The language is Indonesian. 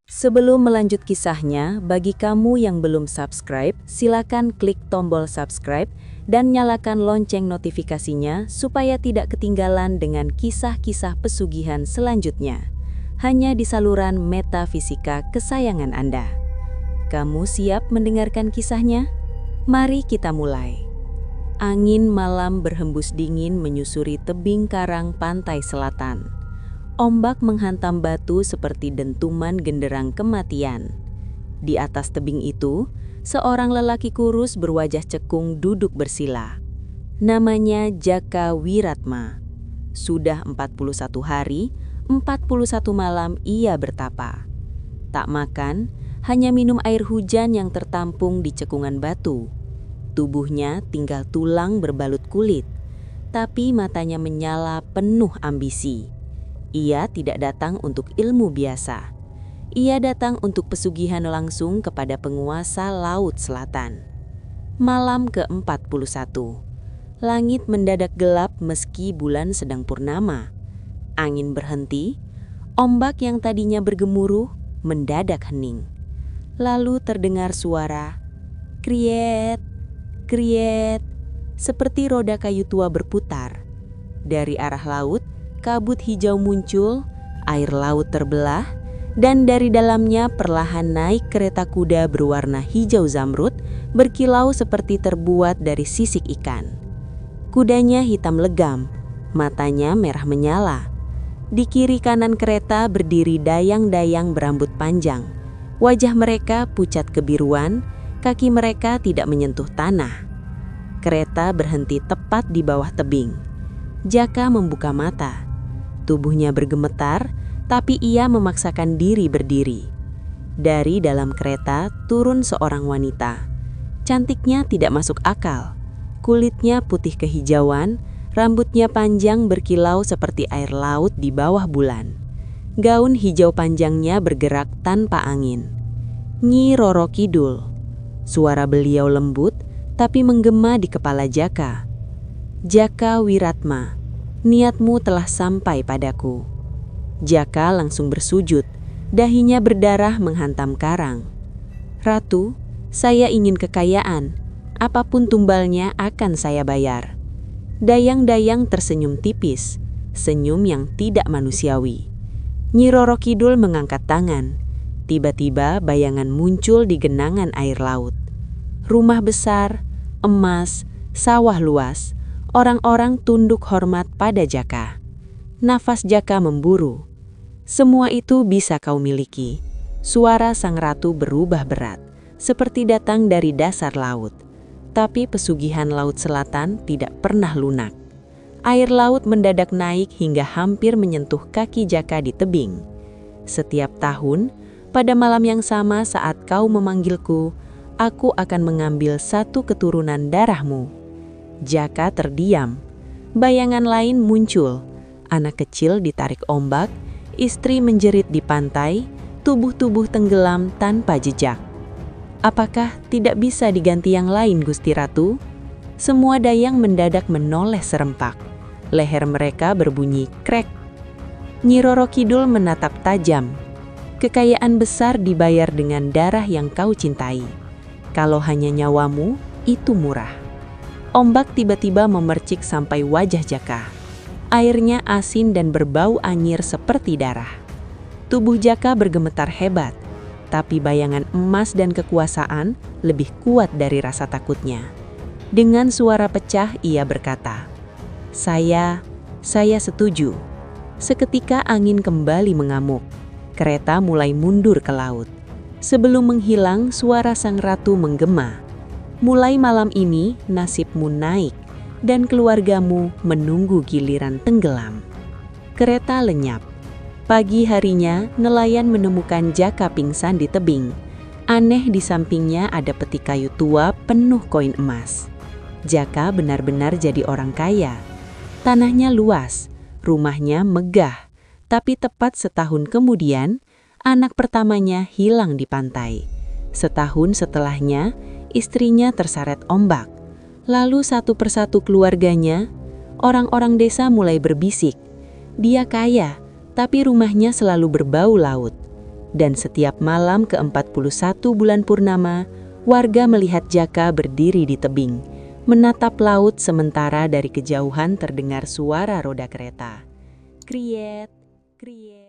Sebelum melanjut kisahnya, bagi kamu yang belum subscribe, silakan klik tombol subscribe dan nyalakan lonceng notifikasinya supaya tidak ketinggalan dengan kisah-kisah pesugihan selanjutnya. Hanya di saluran Metafisika kesayangan Anda. Kamu siap mendengarkan kisahnya? Mari kita mulai. Angin malam berhembus dingin menyusuri tebing karang pantai selatan. Ombak menghantam batu seperti dentuman genderang kematian. Di atas tebing itu, seorang lelaki kurus berwajah cekung duduk bersila. Namanya Jaka Wiratma. Sudah 41 hari, 41 malam ia bertapa. Tak makan, hanya minum air hujan yang tertampung di cekungan batu. Tubuhnya tinggal tulang berbalut kulit, tapi matanya menyala penuh ambisi. Ia tidak datang untuk ilmu biasa. Ia datang untuk pesugihan langsung kepada penguasa Laut Selatan. Malam ke-41. Langit mendadak gelap meski bulan sedang purnama. Angin berhenti. Ombak yang tadinya bergemuruh mendadak hening. Lalu terdengar suara kriet, kriet, seperti roda kayu tua berputar. Dari arah laut, kabut hijau muncul, air laut terbelah, dan dari dalamnya perlahan naik kereta kuda berwarna hijau zamrud, berkilau seperti terbuat dari sisik ikan. Kudanya hitam legam, matanya merah menyala. Di kiri kanan kereta berdiri dayang-dayang berambut panjang. Wajah mereka pucat kebiruan, kaki mereka tidak menyentuh tanah. Kereta berhenti tepat di bawah tebing. Jaka membuka mata. Tubuhnya bergemetar, tapi ia memaksakan diri berdiri. Dari dalam kereta turun seorang wanita. Cantiknya tidak masuk akal. Kulitnya putih kehijauan, rambutnya panjang berkilau seperti air laut di bawah bulan. Gaun hijau panjangnya bergerak tanpa angin. Nyi Roro Kidul. Suara beliau lembut, tapi menggema di kepala Jaka. Jaka Wiratma. Niatmu telah sampai padaku. Jaka langsung bersujud, dahinya berdarah menghantam karang. Ratu, saya ingin kekayaan, apapun tumbalnya akan saya bayar. Dayang-dayang tersenyum tipis, senyum yang tidak manusiawi. Nyi Roro Kidul mengangkat tangan. Tiba-tiba bayangan muncul di genangan air laut. Rumah besar, emas, sawah luas. Orang-orang tunduk hormat pada Jaka. Nafas Jaka memburu. Semua itu bisa kau miliki. Suara sang ratu berubah berat, seperti datang dari dasar laut. Tapi pesugihan Laut Selatan tidak pernah lunak. Air laut mendadak naik hingga hampir menyentuh kaki Jaka di tebing. Setiap tahun, pada malam yang sama saat kau memanggilku, aku akan mengambil satu keturunan darahmu. Jaka terdiam. Bayangan lain muncul. Anak kecil ditarik ombak, istri menjerit di pantai, tubuh-tubuh tenggelam tanpa jejak. Apakah tidak bisa diganti yang lain, Gusti Ratu? Semua dayang mendadak menoleh serempak. Leher mereka berbunyi krek. Nyi Roro Kidul menatap tajam. Kekayaan besar dibayar dengan darah yang kau cintai. Kalau hanya nyawamu, itu murah. Ombak tiba-tiba memercik sampai wajah Jaka. Airnya asin dan berbau anyir seperti darah. Tubuh Jaka bergemetar hebat, tapi bayangan emas dan kekuasaan lebih kuat dari rasa takutnya. Dengan suara pecah ia berkata, Saya setuju." Seketika angin kembali mengamuk. Kereta mulai mundur ke laut. Sebelum menghilang, suara sang ratu menggema. Mulai malam ini, nasibmu naik, dan keluargamu menunggu giliran tenggelam. Kereta lenyap. Pagi harinya, nelayan menemukan Jaka pingsan di tebing. Aneh di sampingnya ada peti kayu tua penuh koin emas. Jaka benar-benar jadi orang kaya. Tanahnya luas, rumahnya megah, tapi tepat setahun kemudian, anak pertamanya hilang di pantai. Setahun setelahnya, istrinya terseret ombak. Lalu satu persatu keluarganya, orang-orang desa mulai berbisik. Dia kaya, tapi rumahnya selalu berbau laut. Dan setiap malam ke-41 bulan purnama, warga melihat Jaka berdiri di tebing, menatap laut sementara dari kejauhan terdengar suara roda kereta. Kriet, kriet.